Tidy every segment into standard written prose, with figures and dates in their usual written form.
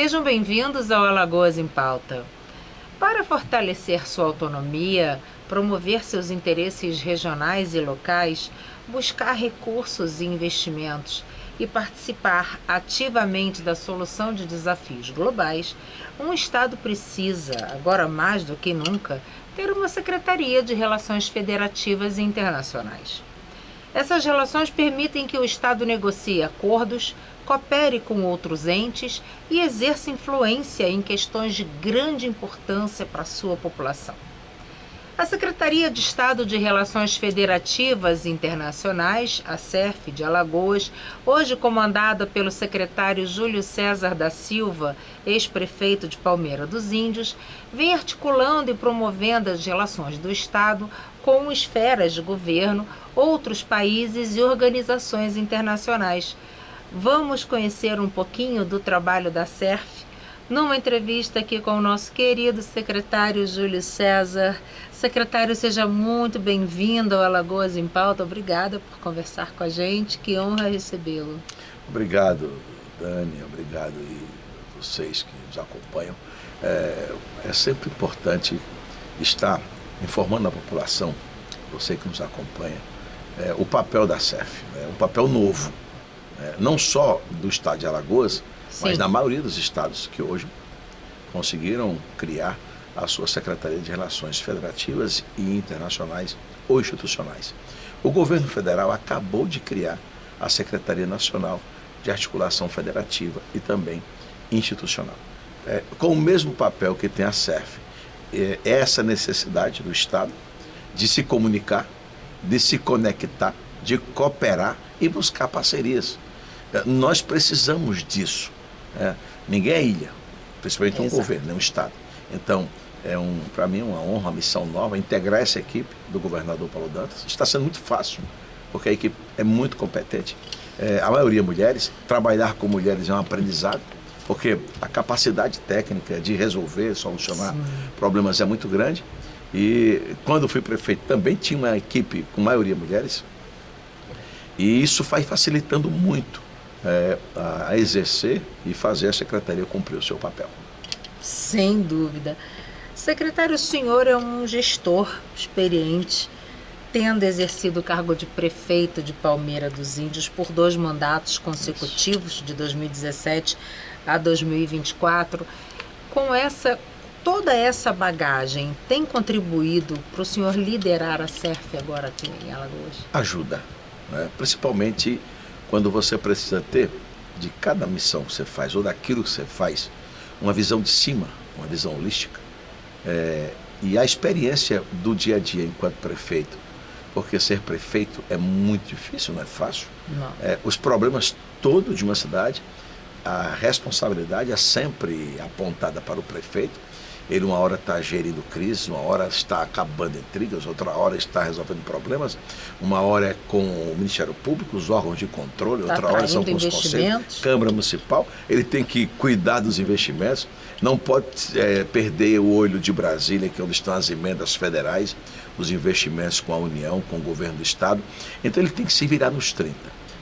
Sejam bem-vindos ao Alagoas em Pauta. Para fortalecer sua autonomia, promover seus interesses regionais e locais, buscar recursos e investimentos e participar ativamente da solução de desafios globais, um Estado precisa, agora mais do que nunca, ter uma Secretaria de Relações Federativas e Internacionais. Essas relações permitem que o Estado negocie acordos, coopere com outros entes e exerça influência em questões de grande importância para a sua população. A Secretaria de Estado de Relações Federativas e Internacionais, a SERF de Alagoas, hoje comandada pelo secretário Júlio César da Silva, ex-prefeito de Palmeira dos Índios, vem articulando e promovendo as relações do Estado com esferas de governo, outros países e organizações internacionais. Vamos conhecer um pouquinho do trabalho da SERF numa entrevista aqui com o nosso querido secretário Júlio César. Secretário, seja muito bem-vindo ao Alagoas em Pauta. Obrigada por conversar com a gente. Que honra recebê-lo. Obrigado, Dani. Obrigado e vocês que nos acompanham. É sempre importante estar informando a população, você que nos acompanha, o papel da SERF, um papel novo, não só do estado de Alagoas, Sim, mas na maioria dos estados que hoje conseguiram criar a sua Secretaria de Relações Federativas e Internacionais ou Institucionais. O governo federal acabou de criar a Secretaria Nacional de Articulação Federativa e também institucional, com o mesmo papel que tem a SERF. Essa necessidade do Estado de se comunicar, de se conectar, de cooperar e buscar parcerias. Nós precisamos disso. Ninguém é ilha, principalmente um governo, um Estado. Então, para mim, uma honra, uma missão nova, integrar essa equipe do governador Paulo Dantas. Está sendo muito fácil, porque a equipe é muito competente. A maioria mulheres, trabalhar com mulheres é um aprendizado, porque a capacidade técnica de resolver, solucionar problemas é muito grande. E quando fui prefeito também tinha uma equipe com maioria mulheres, e isso vai facilitando muito a exercer e fazer a secretaria cumprir o seu papel. Sem dúvida. Secretário, o senhor é um gestor experiente, tendo exercido o cargo de prefeito de Palmeira dos Índios por 2 mandatos consecutivos, de 2017 a 2024. Com toda essa bagagem, tem contribuído para o senhor liderar a SERF agora aqui em Alagoas? Ajuda, principalmente quando você precisa ter de cada missão que você faz ou daquilo que você faz, uma visão de cima, uma visão holística, e a experiência do dia a dia enquanto prefeito, porque ser prefeito é muito difícil, não é fácil. Não. Os problemas todos de uma cidade, a responsabilidade é sempre apontada para o prefeito. Ele uma hora está gerindo crise, uma hora está acabando intrigas, outra hora está resolvendo problemas, uma hora é com o Ministério Público, os órgãos de controle, outra hora são com os conselhos, Câmara Municipal. Ele tem que cuidar dos investimentos, não pode perder o olho de Brasília, que é onde estão as emendas federais, os investimentos com a União, com o governo do Estado. Então ele tem que se virar nos 30.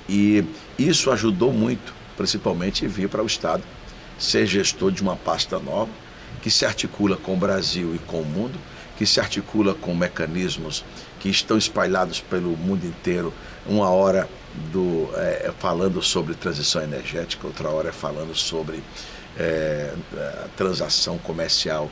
E isso ajudou muito, principalmente vir para o Estado, ser gestor de uma pasta nova, que se articula com o Brasil e com o mundo, que se articula com mecanismos que estão espalhados pelo mundo inteiro. Uma hora falando sobre transição energética, outra hora falando sobre a transação comercial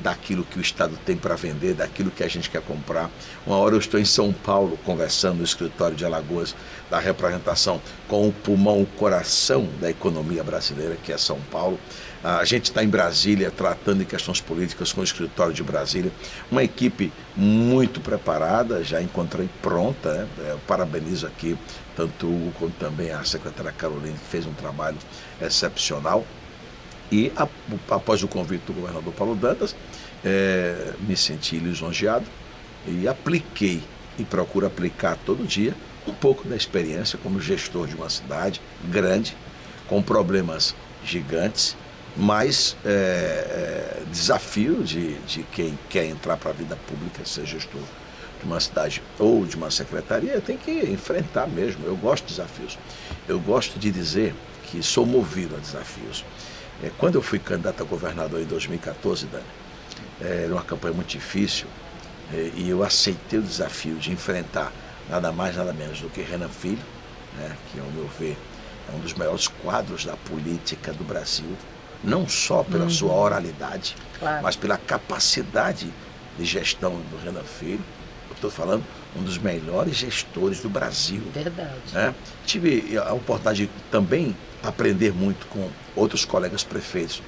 daquilo que o Estado tem para vender, daquilo que a gente quer comprar. Uma hora eu estou em São Paulo conversando no escritório de Alagoas, da representação com o pulmão, o coração da economia brasileira, que é São Paulo. A gente está em Brasília tratando de questões políticas com o escritório de Brasília. Uma equipe muito preparada, já encontrei pronta. Eu parabenizo aqui tanto o Hugo quanto também a secretária Carolina, que fez um trabalho excepcional. E após o convite do governador Paulo Dantas, me senti lisonjeado e apliquei, e procuro aplicar todo dia, um pouco da experiência como gestor de uma cidade grande, com problemas gigantes, mas desafio de quem quer entrar para a vida pública, ser gestor de uma cidade ou de uma secretaria, tem que enfrentar mesmo. Eu gosto de desafios. Eu gosto de dizer que sou movido a desafios. Quando eu fui candidato a governador em 2014, Dani, era uma campanha muito difícil, e eu aceitei o desafio de enfrentar nada mais, nada menos do que Renan Filho, né, que, ao meu ver, é um dos maiores quadros da política do Brasil, não só pela sua oralidade, Claro. mas pela capacidade de gestão do Renan Filho. Eu estou falando um dos melhores gestores do Brasil. Verdade. Né? Tive a oportunidade de também aprender muito com outros colegas prefeitos,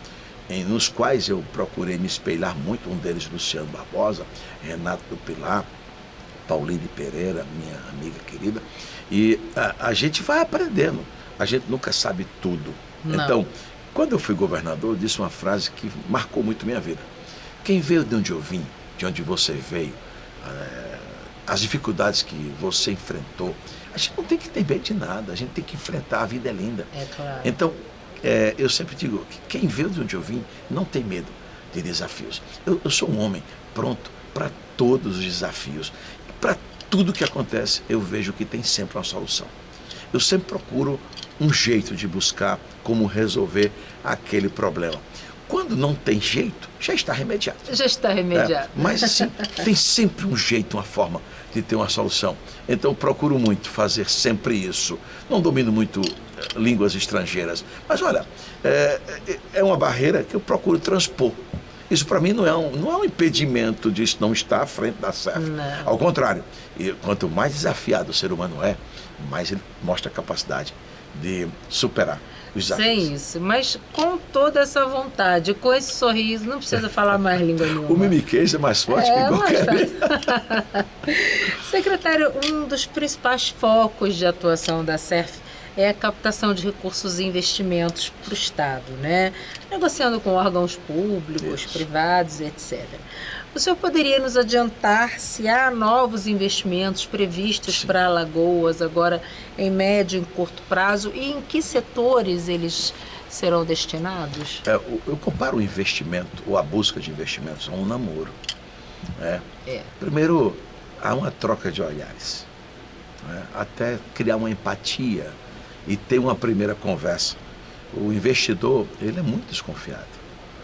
nos quais eu procurei me espelhar muito, um deles Luciano Barbosa, Renato do Pilar, Pauline Pereira, minha amiga querida, e a gente vai aprendendo, a gente nunca sabe tudo. Não. Então, quando eu fui governador, eu disse uma frase que marcou muito minha vida. Quem veio de onde eu vim, de onde você veio, as dificuldades que você enfrentou, a gente não tem que ter medo de nada, a gente tem que enfrentar, a vida é linda. É claro. Então, eu sempre digo que quem veio de onde eu vim não tem medo de desafios. Eu sou um homem pronto para todos os desafios. Para tudo que acontece, eu vejo que tem sempre uma solução. Eu sempre procuro um jeito de buscar como resolver aquele problema. Quando não tem jeito, já está remediado. Já está remediado. Mas assim, tem sempre um jeito, uma forma de ter uma solução. Então eu procuro muito fazer sempre isso. Não domino muito línguas estrangeiras, mas olha, é uma barreira que eu procuro transpor. Isso para mim não é um impedimento de não estar à frente da CEF. Não. Ao contrário, quanto mais desafiado o ser humano é, mais ele mostra a capacidade de superar os desafios. Sem isso, mas com toda essa vontade, com esse sorriso, não precisa falar mais língua nenhuma. O mimiquês é mais forte que qualquer... Secretário, um dos principais focos de atuação da CEF é a captação de recursos e investimentos para o Estado, né? Negociando com órgãos públicos, privados, etc. O senhor poderia nos adiantar se há novos investimentos previstos para Alagoas agora em médio e curto prazo e em que setores eles serão destinados? Eu comparo o investimento ou a busca de investimentos a um namoro. Primeiro, há uma troca de olhares, até criar uma empatia e ter uma primeira conversa. O investidor, ele é muito desconfiado.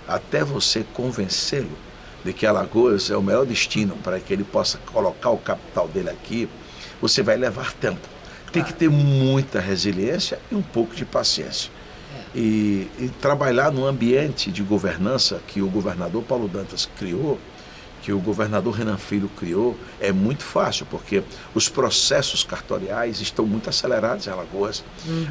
Até você convencê-lo de que Alagoas é o melhor destino para que ele possa colocar o capital dele aqui, você vai levar tempo. Tem que ter muita resiliência e um pouco de paciência. E trabalhar num ambiente de governança que o governador Paulo Dantas criou, que o governador Renan Filho criou, é muito fácil, porque os processos cartoriais estão muito acelerados em Alagoas.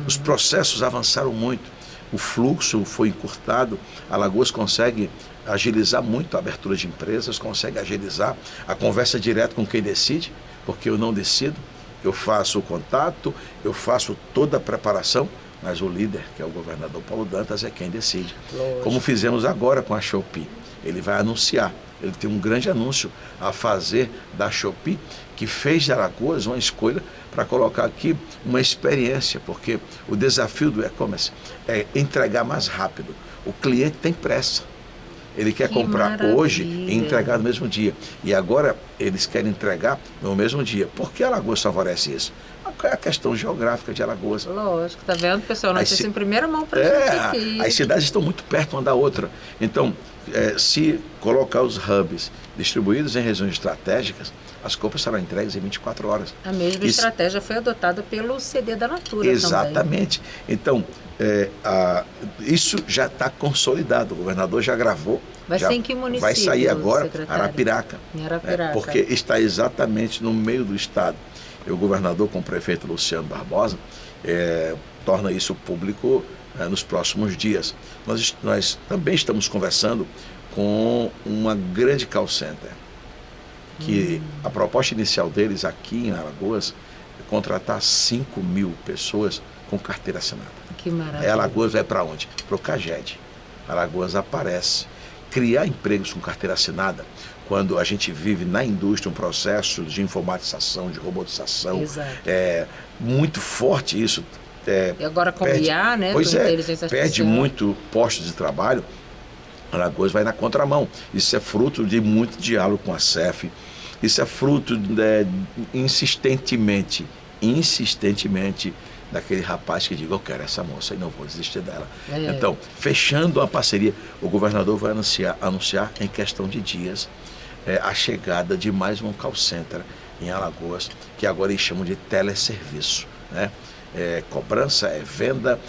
Os processos avançaram muito, o fluxo foi encurtado, Alagoas consegue agilizar muito a abertura de empresas, consegue agilizar a conversa direta com quem decide, porque eu não decido, eu faço o contato, eu faço toda a preparação, mas o líder, que é o governador Paulo Dantas, é quem decide. Lógico. Como fizemos agora com a Shopee. Ele vai anunciar, ele tem um grande anúncio a fazer da Shopee, que fez de Alagoas uma escolha para colocar aqui uma experiência, porque o desafio do e-commerce é entregar mais rápido. O cliente tem pressa. Ele quer comprar maravilha. Hoje e entregar no mesmo dia. E agora eles querem entregar no mesmo dia. Por que Alagoas favorece isso? É a questão geográfica de Alagoas. Lógico, tá vendo, pessoal? Notícia em primeira mão para a gente aqui. As cidades estão muito perto uma da outra. Então, se colocar os hubs distribuídos em regiões estratégicas, as compras serão entregues em 24 horas. A mesma estratégia foi adotada pelo CD da Natura. Exatamente. Também. Então, isso já está consolidado. O governador já gravou. Vai ser em que município? Vai sair agora, secretário? Arapiraca. Em Arapiraca. Porque está exatamente no meio do estado. E o governador, com o prefeito Luciano Barbosa, torna isso público nos próximos dias. Nós também estamos conversando com uma grande call center, que a proposta inicial deles aqui em Alagoas é contratar 5.000 pessoas com carteira assinada. Que maravilha. Alagoas vai para onde? Para o CAGED. Alagoas aparece. Criar empregos com carteira assinada, quando a gente vive na indústria um processo de informatização, de robotização, muito forte isso. E agora com IA, né? Pois com inteligência artificial. Perde muito postos de trabalho. Alagoas vai na contramão. Isso é fruto de muito diálogo com a CEF. Isso é fruto insistentemente daquele rapaz que diga, eu quero essa moça e não vou desistir dela. Então, fechando a parceria, o governador vai anunciar em questão de dias a chegada de mais um call center em Alagoas, que agora eles chamam de teleserviço, né? Cobrança, venda,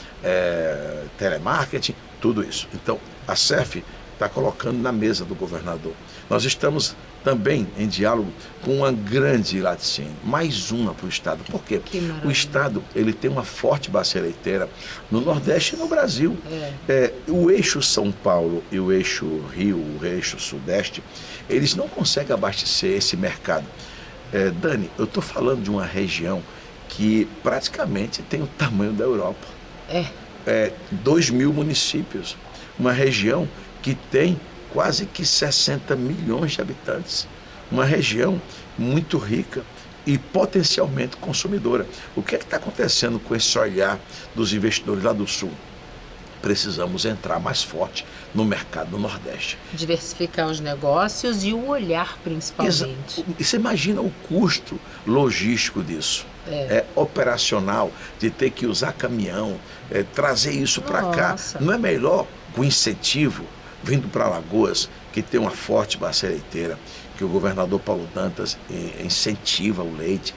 telemarketing, tudo isso. Então, a CEF está colocando na mesa do governador. Nós estamos também em diálogo com uma grande laticínio, mais uma para o Estado. Por quê? O Estado ele tem uma forte bacia leiteira no Nordeste e no Brasil. O eixo São Paulo e o eixo Rio, o eixo Sudeste, eles não conseguem abastecer esse mercado. Dani, eu estou falando de uma região que praticamente tem o tamanho da Europa. 2.000 municípios. Uma região que tem quase que 60 milhões de habitantes. Uma região muito rica e potencialmente consumidora. O que é que está acontecendo com esse olhar dos investidores lá do Sul? Precisamos entrar mais forte no mercado do Nordeste. Diversificar os negócios e o olhar, principalmente. E você imagina o custo logístico disso. Operacional, de ter que usar caminhão, trazer isso para cá. Não é melhor com incentivo, vindo para Alagoas, que tem uma forte bacia leiteira, que o governador Paulo Dantas incentiva o leite,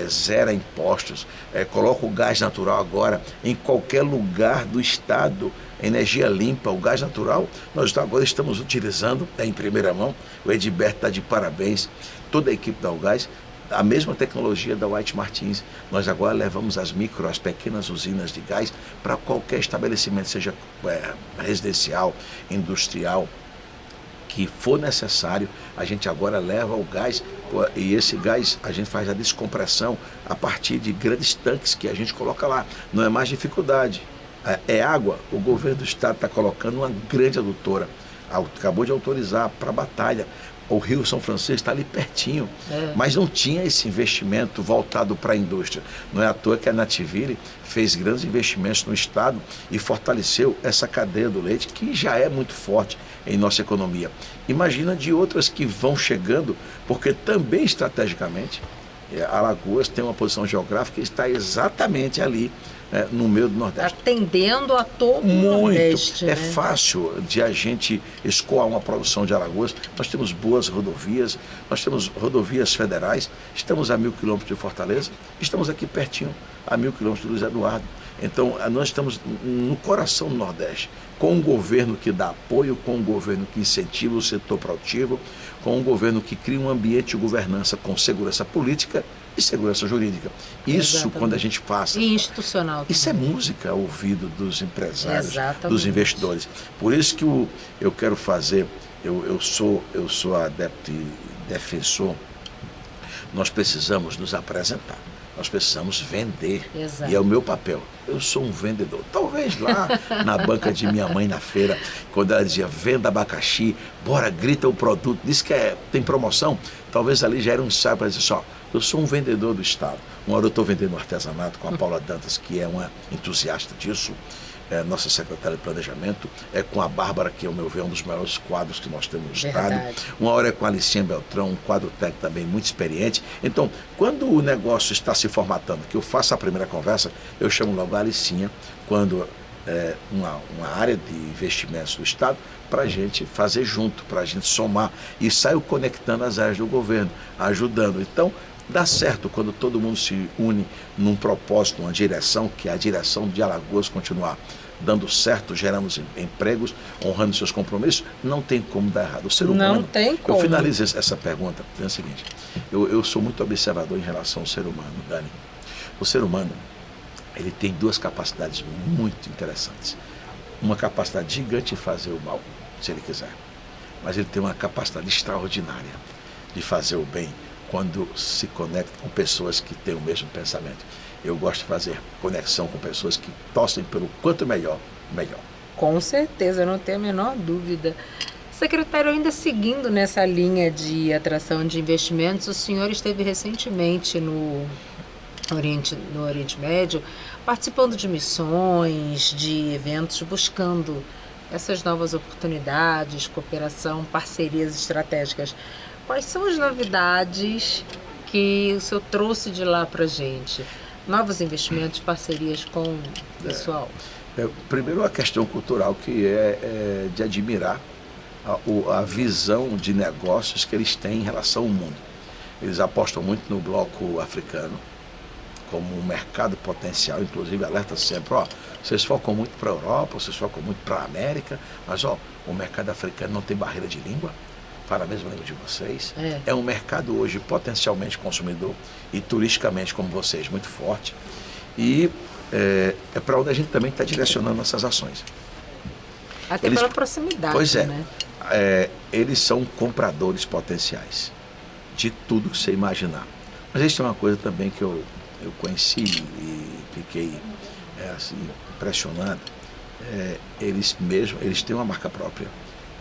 zera impostos, coloca o gás natural agora em qualquer lugar do estado, energia limpa, o gás natural, nós agora estamos utilizando, em primeira mão, o Edberto está de parabéns, toda a equipe da Algás, a mesma tecnologia da White Martins. Nós agora levamos as pequenas usinas de gás para qualquer estabelecimento, seja residencial, industrial, que for necessário. A gente agora leva o gás, e esse gás a gente faz a descompressão a partir de grandes tanques que a gente coloca lá. Não é mais dificuldade. Água, o governo do estado está colocando uma grande adutora. Acabou de autorizar para a Batalha. O Rio São Francisco está ali pertinho, mas não tinha esse investimento voltado para a indústria. Não é à toa que a Nativille fez grandes investimentos no estado e fortaleceu essa cadeia do leite, que já é muito forte em nossa economia. Imagina de outras que vão chegando, porque também estrategicamente Alagoas tem uma posição geográfica que está exatamente ali, no meio do Nordeste. Atendendo a todo o Nordeste. É fácil de a gente escoar uma produção de Alagoas. Nós temos boas rodovias, nós temos rodovias federais, estamos a 1.000 quilômetros de Fortaleza, estamos aqui pertinho, a 1.000 quilômetros de Luiz Eduardo. Então, nós estamos no coração do Nordeste, com um governo que dá apoio, com um governo que incentiva o setor produtivo, com um governo que cria um ambiente de governança com segurança política e segurança jurídica. Isso, exatamente, quando a gente passa... E institucional também. Isso é música ao ouvido dos empresários, exatamente, dos investidores. Por isso que eu quero fazer, eu sou adepto e defensor, nós precisamos nos apresentar. Nós precisamos vender. Exato. E é o meu papel. Eu sou um vendedor. Talvez lá na banca de minha mãe na feira, quando ela dizia, venda abacaxi, bora, grita o produto, diz que tem promoção. Talvez ali já era um ensaio para dizer só, eu sou um vendedor do estado. Uma hora eu estou vendendo artesanato com a Paula Dantas, que é uma entusiasta disso, nossa secretária de planejamento, com a Bárbara, que, ao meu ver, é um dos maiores quadros que nós temos no estado. Uma hora é com a Alicinha Beltrão, um quadro técnico também muito experiente. Então, quando o negócio está se formatando, que eu faço a primeira conversa, eu chamo logo a Alicinha, quando uma área de investimentos do estado, para a gente fazer junto, para a gente somar, e saio conectando as áreas do governo, ajudando. Então, dá certo quando todo mundo se une num propósito, uma direção, que é a direção de Alagoas continuar dando certo, geramos empregos, honrando seus compromissos, não tem como dar errado. O ser humano, não tem como. Eu finalizo essa pergunta dizendo o seguinte, eu sou muito observador em relação ao ser humano, Dani. O ser humano, ele tem duas capacidades muito interessantes. Uma capacidade gigante de fazer o mal, se ele quiser, mas ele tem uma capacidade extraordinária de fazer o bem quando se conecta com pessoas que têm o mesmo pensamento. Eu gosto de fazer conexão com pessoas que torcem pelo quanto melhor, melhor. Com certeza, eu não tenho a menor dúvida. Secretário, ainda seguindo nessa linha de atração de investimentos, o senhor esteve recentemente no Oriente Médio, participando de missões, de eventos, buscando essas novas oportunidades, cooperação, parcerias estratégicas. Quais são as novidades que o senhor trouxe de lá para a gente? novos investimentos, parcerias com o pessoal? Primeiro, a questão cultural, que é de admirar a visão de negócios que eles têm em relação ao mundo. Eles apostam muito no bloco africano como um mercado potencial, inclusive alerta sempre, vocês focam muito para a Europa, vocês focam muito para a América, mas o mercado africano não tem barreira de língua, fala a mesma língua de vocês. É um mercado hoje potencialmente consumidor e turisticamente, como vocês, muito forte. E é para onde a gente também está direcionando nossas ações. Até pela proximidade, pois né? Eles são compradores potenciais de tudo que você imaginar. Mas eles têm uma coisa também que eu conheci e fiquei assim, impressionado. Eles têm uma marca própria.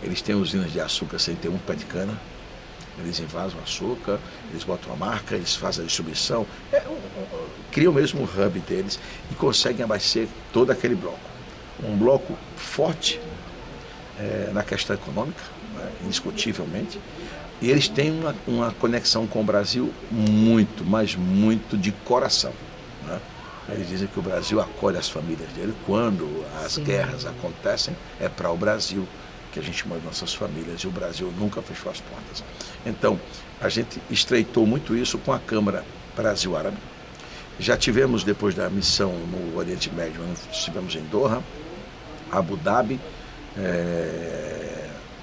Eles têm usinas de açúcar sem ter um pé de cana. Eles invasam açúcar, eles botam a marca, eles fazem a distribuição, criam mesmo o hub deles e conseguem abastecer todo aquele bloco. Um bloco forte na questão econômica, indiscutivelmente, e eles têm uma conexão com o Brasil muito, mas muito de coração. Né? Eles dizem que o Brasil acolhe as famílias dele quando as guerras acontecem, é para o Brasil que a gente manda nossas famílias, e o Brasil nunca fechou as portas. Então, a gente estreitou muito isso com a Câmara Brasil-Árabe. Já tivemos, depois da missão no Oriente Médio, estivemos em Doha, Abu Dhabi,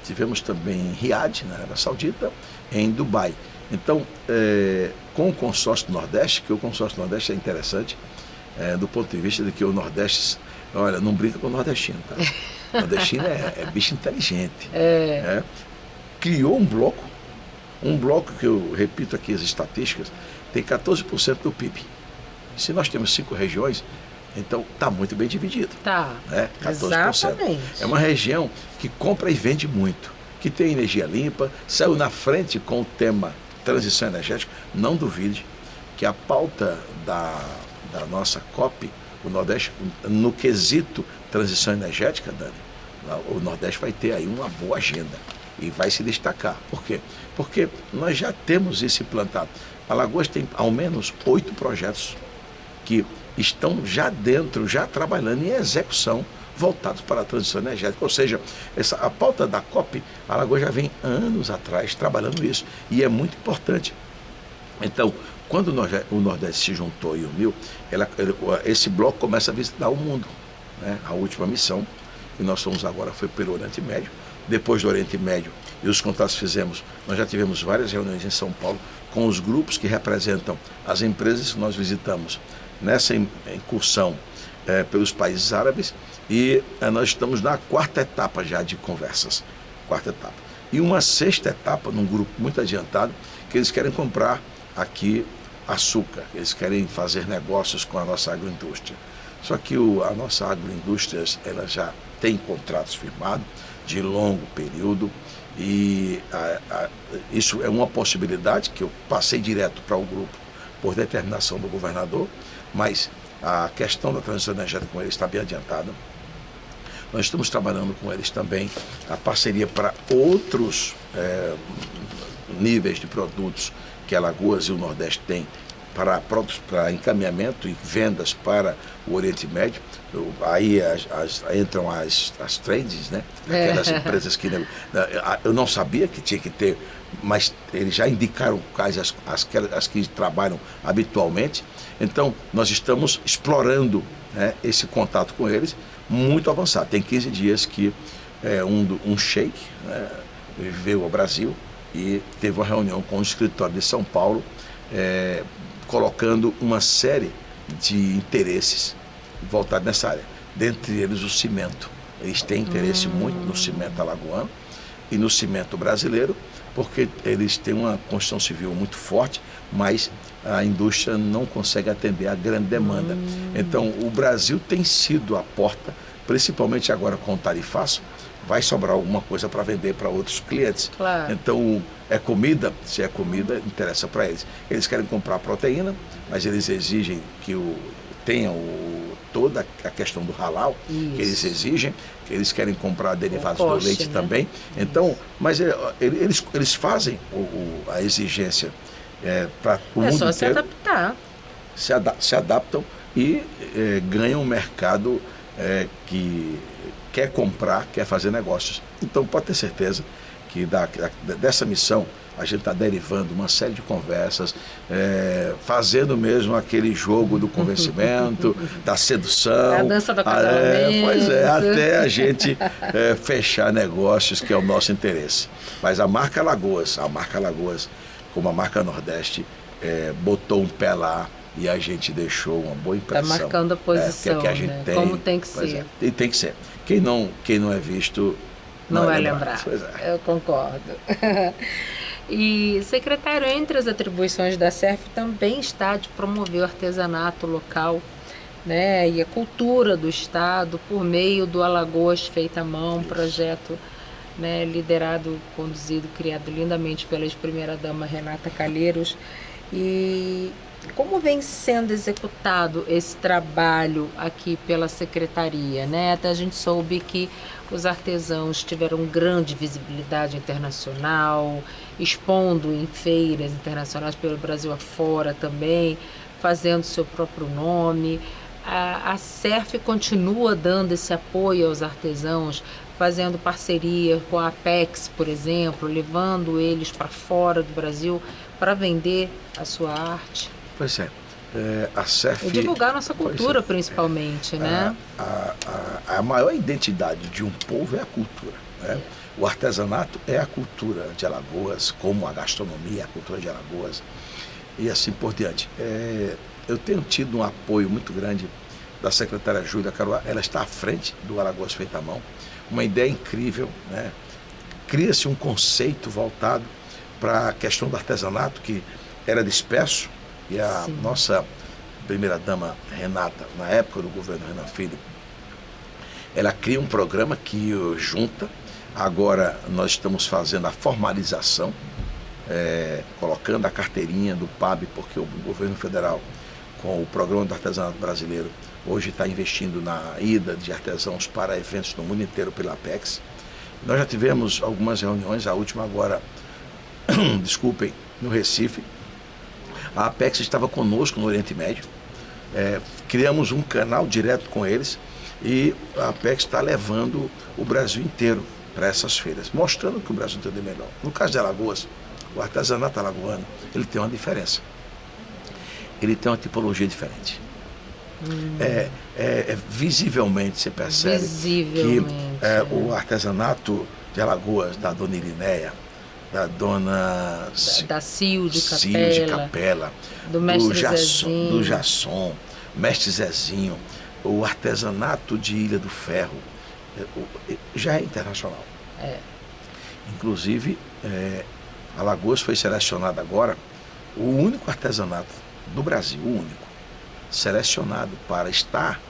tivemos também em Riad, na Arábia Saudita, em Dubai. Então, com o consórcio do Nordeste, que o consórcio do Nordeste é interessante, do ponto de vista de que o Nordeste, olha, não brinca com o nordestino, tá? O nordestino é bicho inteligente. Criou um bloco que eu repito aqui as estatísticas, tem 14% do PIB. Se nós temos 5 regiões, então está muito bem dividido. Tá, 14%. Exatamente. É uma região que compra e vende muito, que tem energia limpa, saiu na frente com o tema transição energética. Não duvide que a pauta da nossa COP, o Nordeste, no quesito transição energética, Dani, o Nordeste vai ter aí uma boa agenda e vai se destacar. Por quê? Porque nós já temos isso implantado. Alagoas tem ao menos 8 projetos que estão já dentro, já trabalhando em execução, voltados para a transição energética. Ou seja, a pauta da COP, a Alagoas já vem anos atrás trabalhando isso, e é muito importante. Então, quando o Nordeste se juntou e uniu, esse bloco começa a visitar o mundo. Né? A última missão que nós fomos agora foi pelo Oriente Médio. Depois do Oriente Médio e os contatos que fizemos, nós já tivemos várias reuniões em São Paulo com os grupos que representam as empresas que nós visitamos nessa incursão pelos países árabes, e nós estamos na 4ª etapa já de conversas. 4ª etapa. E uma 6ª etapa, num grupo muito adiantado, que eles querem comprar aqui açúcar, eles querem fazer negócios com a nossa agroindústria. Só que a nossa agroindústria, ela já tem contratos firmados de longo período, e isso é uma possibilidade que eu passei direto para o grupo por determinação do governador, mas a questão da transição energética com eles está bem adiantada. Nós estamos trabalhando com eles também a parceria para outros níveis de produtos que Alagoas e o Nordeste têm para encaminhamento e vendas para o Oriente Médio. Aí entram as trades, né? Aquelas empresas que eu não sabia que tinha que ter, mas eles já indicaram quais as que trabalham habitualmente. Então, nós estamos explorando, né, esse contato com eles, muito avançado. Tem 15 dias que um sheik, né, veio ao Brasil e teve uma reunião com o escritório de São Paulo, colocando uma série de interesses voltados nessa área. Dentre eles, o cimento. Eles têm interesse muito no cimento alagoano e no cimento brasileiro, porque eles têm uma construção civil muito forte, mas a indústria não consegue atender a grande demanda. Então, o Brasil tem sido a porta, principalmente agora com o tarifaço, vai sobrar alguma coisa para vender para outros clientes. Claro. Então, se é comida, interessa para eles. Eles querem comprar proteína, mas eles exigem que tenha toda a questão do halal, isso, que eles exigem, que eles querem comprar derivados do leite, né, também. Então, mas eles fazem a exigência para o mundo inteiro. É só se adaptar. se adaptam e ganham um mercado que quer comprar, quer fazer negócios. Então pode ter certeza que dessa missão a gente está derivando uma série de conversas, fazendo mesmo aquele jogo do convencimento, da sedução. A dança do casamento. Pois é, até a gente fechar negócios, que é o nosso interesse. Mas a marca Alagoas, como a marca Nordeste, botou um pé lá e a gente deixou uma boa impressão. Está marcando a posição, que a gente tem, como tem que ser. E tem que ser. Quem não é visto não é lembrado. Pois é. Eu concordo. E, secretário, entre as atribuições da SERF também está de promover o artesanato local, né, e a cultura do Estado por meio do Alagoas Feita à Mão, projeto, né, liderado, conduzido, criado lindamente pela ex-primeira-dama Renata Calheiros. E como vem sendo executado esse trabalho aqui pela secretaria, né? Até a gente soube que os artesãos tiveram grande visibilidade internacional, expondo em feiras internacionais pelo Brasil afora também, fazendo seu próprio nome. A SERF continua dando esse apoio aos artesãos, fazendo parceria com a Apex, por exemplo, levando eles para fora do Brasil para vender a sua arte. Pois é. A SERF... E divulgar nossa cultura, principalmente, né? A maior identidade de um povo é a cultura, né? O artesanato é a cultura de Alagoas, como a gastronomia é a cultura de Alagoas, e assim por diante. Eu tenho tido um apoio muito grande da secretária Júlia Caruá. Ela está à frente do Alagoas Feita à Mão. Uma ideia incrível, né? Cria-se um conceito voltado para a questão do artesanato, que era disperso, e a Sim. nossa primeira-dama Renata, na época do governo Renan Filho, ela cria um programa que junta. Agora nós estamos fazendo a formalização, colocando a carteirinha do PAB, porque o governo federal, com o Programa do Artesanato Brasileiro, hoje está investindo na ida de artesãos para eventos no mundo inteiro pela Apex. Nós já tivemos algumas reuniões, a última agora, desculpem, no Recife. A Apex estava conosco no Oriente Médio, criamos um canal direto com eles e a Apex está levando o Brasil inteiro para essas feiras, mostrando que o Brasil inteiro é melhor. No caso de Alagoas, o artesanato alagoano, ele tem uma diferença. Ele tem uma tipologia diferente. Visivelmente você percebe que o artesanato de Alagoas, da dona Irineia, da dona da Sil de Capela, do mestre Zezinho, do Jasson, mestre Zezinho, o artesanato de Ilha do Ferro, já é internacional. Inclusive, Alagoas foi selecionado agora, o único artesanato do Brasil, o único, selecionado para estar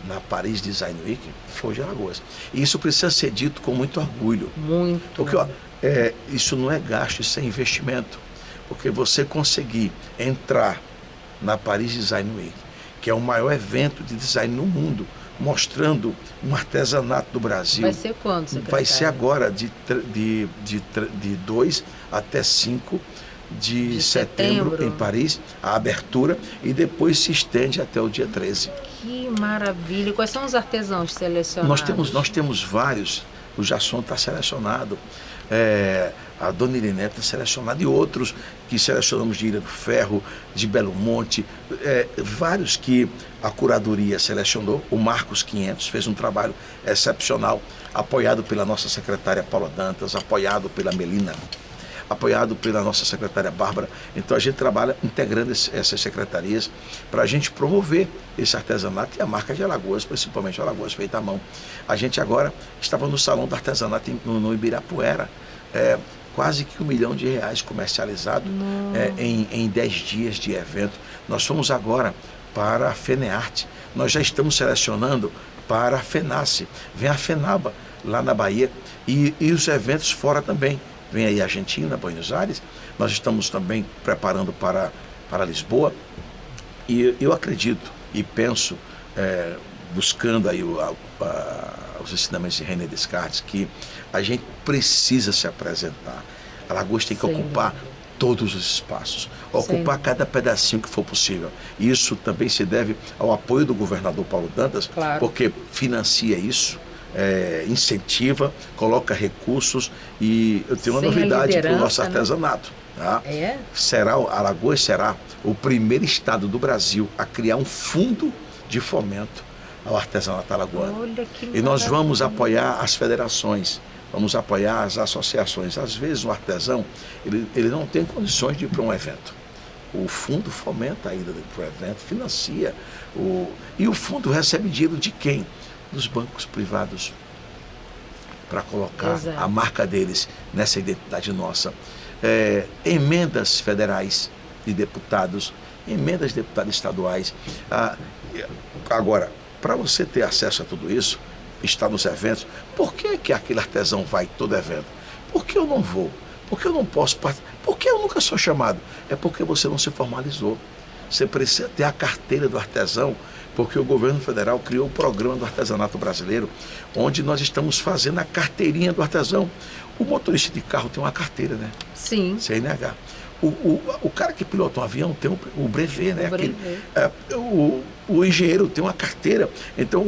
na Paris Design Week, foi de Alagoas. E isso precisa ser dito com muito orgulho. Muito. Porque isso não é gasto, isso é investimento. Porque você conseguir entrar na Paris Design Week, que é o maior evento de design no mundo, mostrando um artesanato do Brasil. Vai ser quando, secretário? Vai ser agora, de 2 até 5 de setembro em Paris, a abertura, e depois se estende até o dia 13. Que maravilha! Quais são os artesãos selecionados? Nós temos vários. O Jasson está selecionado, a dona Irinete está selecionada, e outros que selecionamos de Ilha do Ferro, de Belo Monte, vários que a curadoria selecionou. O Marcos 500 fez um trabalho excepcional, apoiado pela nossa secretária Paula Dantas, apoiado pela Melina, apoiado pela nossa secretária Bárbara. Então a gente trabalha integrando essas secretarias para a gente promover esse artesanato e a marca de Alagoas, principalmente Alagoas Feita à Mão. A gente agora estava no Salão do Artesanato no Ibirapuera, quase que R$1 milhão comercializado em 10 dias de evento. Nós fomos agora para a FENEARTE, nós já estamos selecionando para a FENACE, vem a FENABA lá na Bahia, e os eventos fora também. Vem aí a Argentina, Buenos Aires, nós estamos também preparando para Lisboa, e eu acredito e penso, buscando aí os ensinamentos de René Descartes, que a gente precisa se apresentar. Alagoas tem que ocupar todos os espaços, ocupar cada pedacinho que for possível. Isso também se deve ao apoio do governador Paulo Dantas, Claro. porque financia isso, incentiva, coloca recursos, e eu tenho uma Sem a novidade para o liderança, nosso né? artesanato. Tá? É? Alagoas será o primeiro estado do Brasil a criar um fundo de fomento ao artesanato alagoano. Olha que E nós vamos maravilha. apoiar as federações, vamos apoiar as associações. Às vezes o artesão, ele não tem condições de ir para um evento. O fundo fomenta a ida para o evento, financia. E o fundo recebe dinheiro de quem? Dos bancos privados, para colocar Exato. a marca deles nessa identidade nossa. Emendas federais de deputados, emendas de deputados estaduais. Agora, para você ter acesso a tudo isso, estar nos eventos, por que aquele artesão vai em todo evento? Por que eu não vou? Por que eu não posso participar? Por que eu nunca sou chamado? É porque você não se formalizou. Você precisa ter a carteira do artesão, porque o governo federal criou o programa do artesanato brasileiro, onde nós estamos fazendo a carteirinha do artesão. O motorista de carro tem uma carteira, né? Sim. CNH. O cara que pilota um avião tem o brevet, né? O brevet. O engenheiro tem uma carteira. Então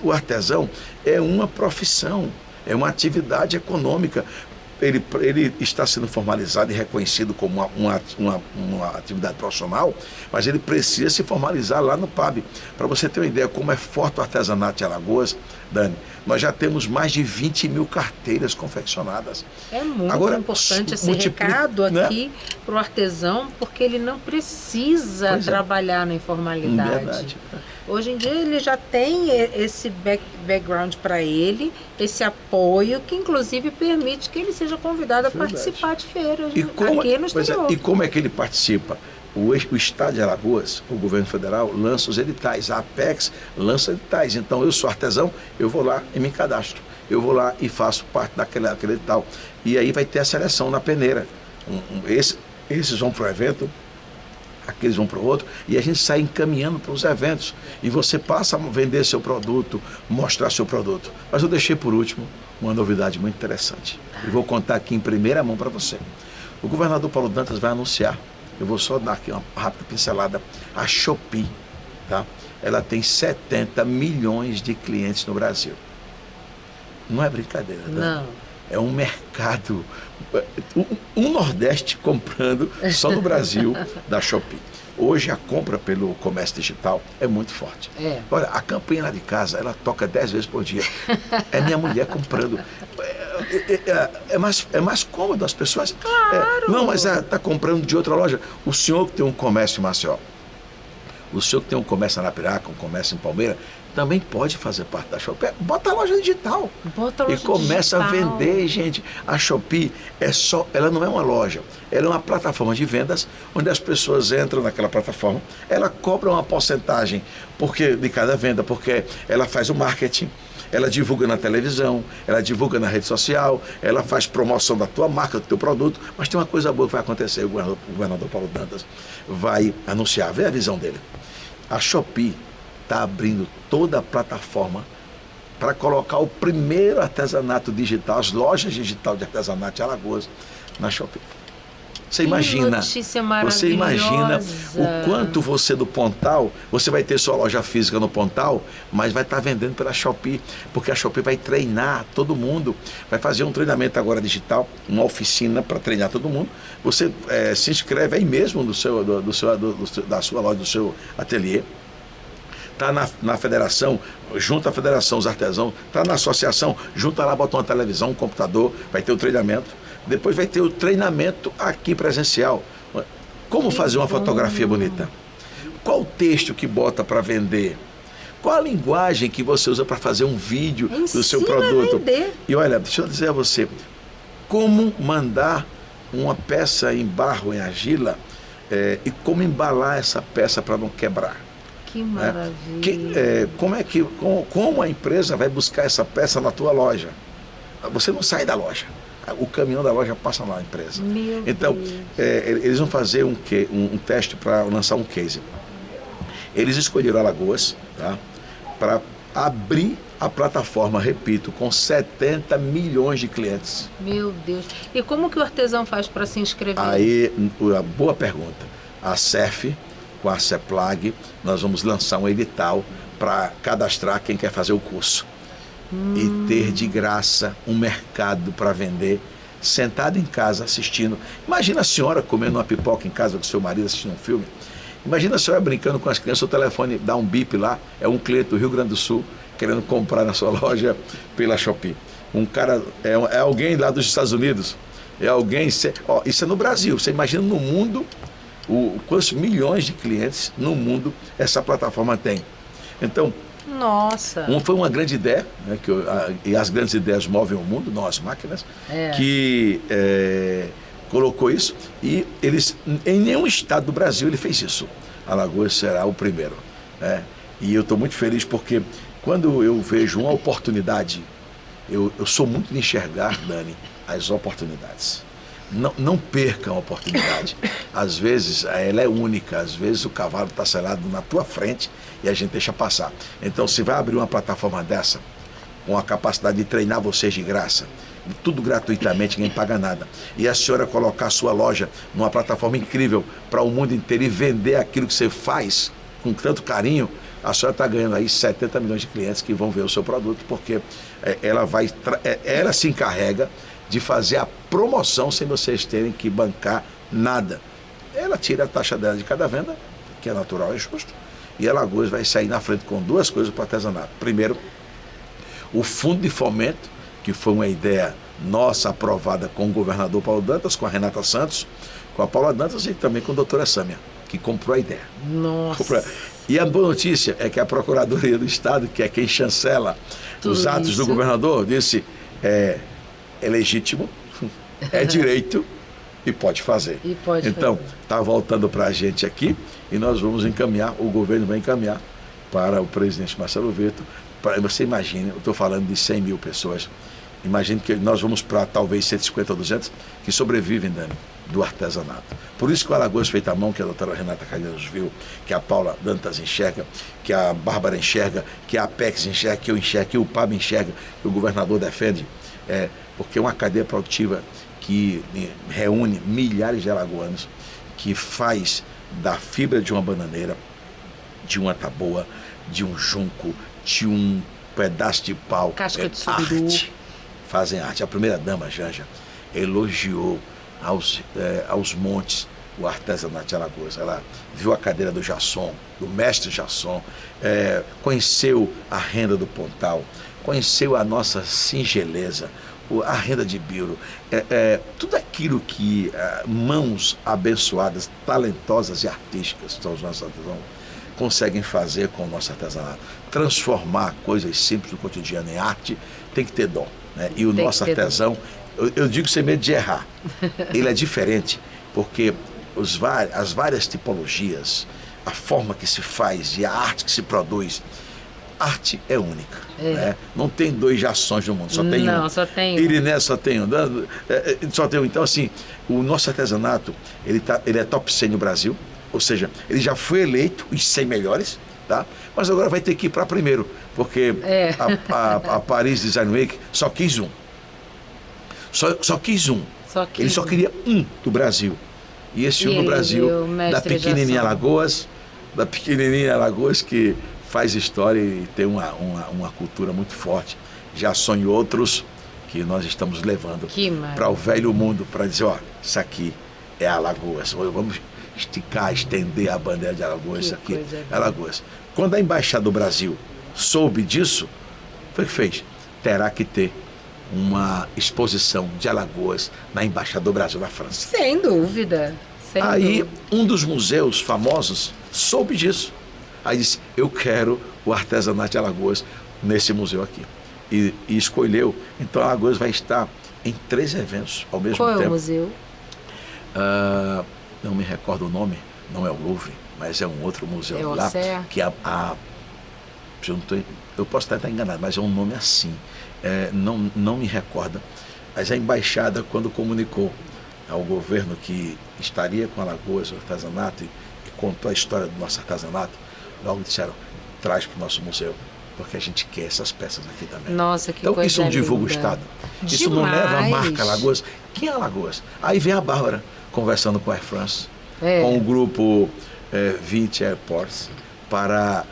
o artesão é uma profissão, é uma atividade econômica. Ele está sendo formalizado e reconhecido como uma atividade profissional, mas ele precisa se formalizar lá no PAB. Para você ter uma ideia como é forte o artesanato de Alagoas, Dani, nós já temos mais de 20 mil carteiras confeccionadas. É muito Agora, importante esse multiplica, recado né? aqui para o artesão, porque ele não precisa Pois é. trabalhar na informalidade. Verdade. Hoje em dia ele já tem esse background para ele, esse apoio, que inclusive permite que ele seja convidado a Verdade. participar de feiras E como, aqui no pois é, exterior. e como é que ele participa? O Estado de Alagoas, o governo federal, lança os editais. A Apex lança editais. Então, eu sou artesão, eu vou lá e me cadastro. Eu vou lá e faço parte daquele edital. E aí vai ter a seleção na peneira. Esses vão para o evento, aqueles vão para o outro, e a gente sai encaminhando para os eventos. E você passa a vender seu produto, mostrar seu produto. Mas eu deixei por último uma novidade muito interessante. E vou contar aqui em primeira mão para você. O governador Paulo Dantas vai anunciar. Eu vou só dar aqui uma rápida pincelada. A Shopee, tá? Ela tem 70 milhões de clientes no Brasil. Não é brincadeira, tá? Não. É um mercado, um Nordeste comprando só no Brasil da Shopee. Hoje a compra pelo comércio digital é muito forte. É. Olha, a campanha lá de casa, ela toca 10 vezes por dia. É minha mulher comprando. É mais cômodo as pessoas. Claro. Não, mas está comprando de outra loja. O senhor que tem um comércio em Maceió, o senhor que tem um comércio na Arapiraca, um comércio em Palmeira, também pode fazer parte da Shopee. Bota a loja digital. Bota a loja E começa digital. a vender, gente. A Shopee ela não é uma loja, ela é uma plataforma de vendas, onde as pessoas entram naquela plataforma, ela cobra uma porcentagem de cada venda, porque ela faz o marketing, ela divulga na televisão, ela divulga na rede social, ela faz promoção da tua marca, do teu produto. Mas tem uma coisa boa que vai acontecer. O governador Paulo Dantas vai anunciar, vê a visão dele. A Shopee está abrindo toda a plataforma para colocar o primeiro artesanato digital, as lojas digitais de artesanato de Alagoas, na Shopee. Você imagina o quanto você do Pontal, você vai ter sua loja física no Pontal, mas vai estar vendendo pela Shopee, porque a Shopee vai treinar todo mundo, vai fazer um treinamento agora digital, uma oficina para treinar todo mundo. Você se inscreve aí mesmo da sua loja, do seu ateliê. Está na federação, junta a federação, os artesãos, está na associação, junta lá, bota uma televisão, um computador, vai ter o treinamento. Depois vai ter o treinamento aqui presencial. Como fazer uma fotografia bonita? Qual o texto que bota para vender? Qual a linguagem que você usa para fazer um vídeo do seu produto? E olha, deixa eu dizer a você, como mandar uma peça em barro, em argila, e como embalar essa peça para não quebrar. Que maravilha. Como a empresa vai buscar essa peça na tua loja? Você não sai da loja. O caminhão da loja passa lá na empresa. Então, eles vão fazer um teste para lançar um case. Eles escolheram Alagoas, tá, para abrir a plataforma, repito, com 70 milhões de clientes. Meu Deus. E como que o artesão faz para se inscrever? Aí, boa pergunta. A CEF, com a CEPLAG, nós vamos lançar um edital para cadastrar quem quer fazer o curso. E ter de graça um mercado para vender, sentado em casa assistindo. Imagina a senhora comendo uma pipoca em casa com seu marido assistindo um filme. Imagina a senhora brincando com as crianças, o telefone dá um bip lá, é um cliente do Rio Grande do Sul querendo comprar na sua loja pela Shopee. Um cara, é alguém lá dos Estados Unidos, é alguém, isso é no Brasil, você imagina no mundo, quantos milhões de clientes no mundo essa plataforma tem. Então, nossa, foi uma grande ideia, né, e as grandes ideias movem o mundo, não as máquinas, que colocou isso, e eles, em nenhum estado do Brasil ele fez isso. Alagoas será o primeiro, né? E eu estou muito feliz porque quando eu vejo uma oportunidade, eu sou muito de enxergar, Dani, as oportunidades. Não percam a oportunidade. Às vezes ela é única, às vezes o cavalo está selado na tua frente e a gente deixa passar. Então, se vai abrir uma plataforma dessa, com a capacidade de treinar vocês de graça, tudo gratuitamente, ninguém paga nada, e a senhora colocar a sua loja numa plataforma incrível para o mundo inteiro e vender aquilo que você faz com tanto carinho, a senhora está ganhando aí 70 milhões de clientes que vão ver o seu produto, porque ela se encarrega de fazer a promoção sem vocês terem que bancar nada. Ela tira a taxa dela de cada venda, que é natural e justo, e a Alagoas vai sair na frente com duas coisas para o artesanato. Primeiro, o fundo de fomento, que foi uma ideia nossa aprovada com o governador Paulo Dantas, com a Renata Santos, com a Paula Dantas e também com a doutora Sâmia, que comprou a ideia. Nossa! E a boa notícia é que a Procuradoria do Estado, que é quem chancela os atos do governador, disse, é legítimo, é direito e pode fazer. Então, está voltando para a gente aqui e nós vamos encaminhar, o governo vai encaminhar para o presidente Marcelo Vitor. Você imagina, eu estou falando de 100 mil pessoas, imagine que nós vamos para talvez 150 ou 200 que sobrevivem, Dani, do artesanato. Por isso que o Alagoas Feita à Mão, que a doutora Renata Calheiros viu, que a Paula Dantas enxerga, que a Bárbara enxerga, que a Apex enxerga, que eu enxergo, que o PAB enxerga, que o governador defende, porque é uma cadeia produtiva que reúne milhares de alagoanos, que faz da fibra de uma bananeira, de uma taboa, de um junco, de um pedaço de pau, casca de sururu, arte. Fazem arte. A primeira-dama, Janja, elogiou aos montes o artesanato de Alagoas. Ela viu a cadeira do Jasson, do mestre Jasson, conheceu a renda do Pontal, conheceu a nossa singeleza, a renda de Biro, tudo aquilo que mãos abençoadas, talentosas e artísticas, que são os nossos artesãos, conseguem fazer com o nosso artesanato. Transformar coisas simples do cotidiano em arte, tem que ter dom, né? E o nosso artesão, eu digo sem medo de errar, ele é diferente, porque as várias tipologias, a forma que se faz e a arte que se produz, arte é única, né? Não tem dois Jações no mundo, só tem um. Só tem um. Iriné só tem um. Só tem um. Então, assim, o nosso artesanato, ele é top 100 no Brasil, ou seja, ele já foi eleito os 100 melhores, tá? Mas agora vai ter que ir para primeiro, porque a Paris Design Week só quis um. Só quis um. Ele só queria um do Brasil. E esse um do Brasil, da pequenininha Alagoas, que faz história e tem uma cultura muito forte. Já sonho outros que nós estamos levando para o velho mundo, para dizer, isso aqui é Alagoas. Vamos esticar, estender a bandeira de Alagoas, isso aqui é Alagoas. Quando a Embaixada do Brasil soube disso, foi o que fez. Terá que ter uma exposição de Alagoas na Embaixada do Brasil na França. Sem dúvida. Aí um dos museus famosos soube disso. Aí disse, eu quero o artesanato de Alagoas nesse museu aqui. E escolheu. Então Alagoas vai estar em 3 eventos ao mesmo tempo. Qual é o museu? Não me recordo o nome, não é o Louvre, mas é um outro museu lá. Que eu posso estar enganado, mas é um nome assim. Não me recordo. Mas a embaixada, quando comunicou ao governo que estaria com Alagoas o artesanato e contou a história do nosso artesanato, logo disseram, traz para o nosso museu. porque a gente quer essas peças aqui também. Nossa, que então, coisa isso não divulga o linda. Estado. Isso não leva a marca Alagoas. Quem é Alagoas? Aí vem a Bárbara conversando com a Air France, com o grupo 20 Airports, para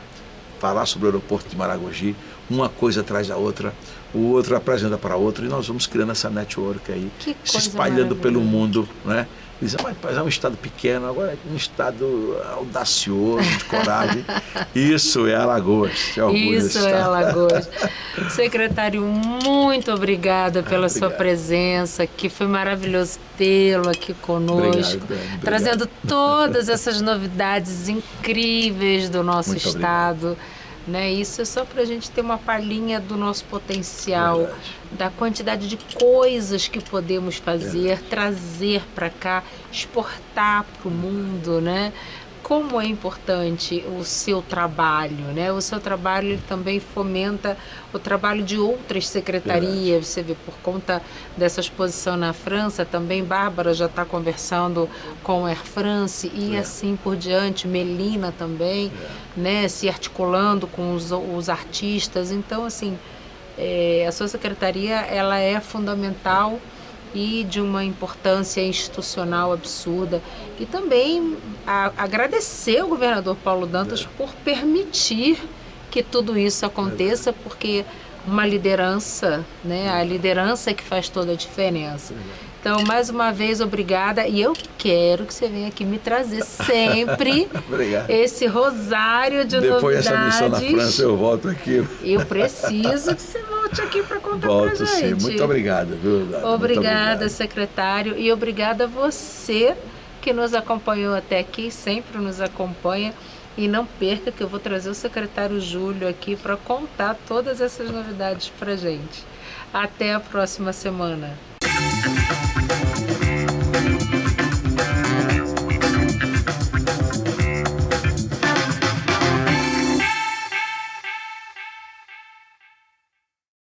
falar sobre o aeroporto de Maragogi, uma coisa atrás da outra, o outro apresenta para o outro, e nós vamos criando essa network aí, se espalhando pelo mundo, né? Dizem, mas é um estado pequeno, agora é um estado audacioso, de coragem. Isso é Alagoas. Isso é Alagoas. Secretário, muito obrigada pela sua presença, que foi maravilhoso tê-lo aqui conosco, obrigado. Trazendo todas essas novidades incríveis do nosso estado. Né? Isso é só para a gente ter uma palhinha do nosso potencial, da quantidade de coisas que podemos fazer, trazer para cá, exportar para o mundo, né? Como é importante o seu trabalho, né? O seu trabalho ele também fomenta o trabalho de outras secretarias. Você vê, por conta dessa exposição na França, também Bárbara já está conversando com a Air France e assim por diante, Melina também, né? Se articulando com os artistas. Então, assim, a sua secretaria ela é fundamental e de uma importância institucional absurda. E também agradecer ao governador Paulo Dantas por permitir que tudo isso aconteça, porque uma liderança, né, a liderança é que faz toda a diferença. Então, mais uma vez, obrigada. E eu quero que você venha aqui me trazer sempre esse rosário de novidades. Depois dessa missão na França, eu volto aqui. Eu preciso que você volte aqui para contar pra gente. Sim. Muito obrigado, viu, Dada? Obrigada, secretário. E obrigada a você que nos acompanhou até aqui, sempre nos acompanha. E não perca que eu vou trazer o secretário Júlio aqui para contar todas essas novidades para gente. Até a próxima semana.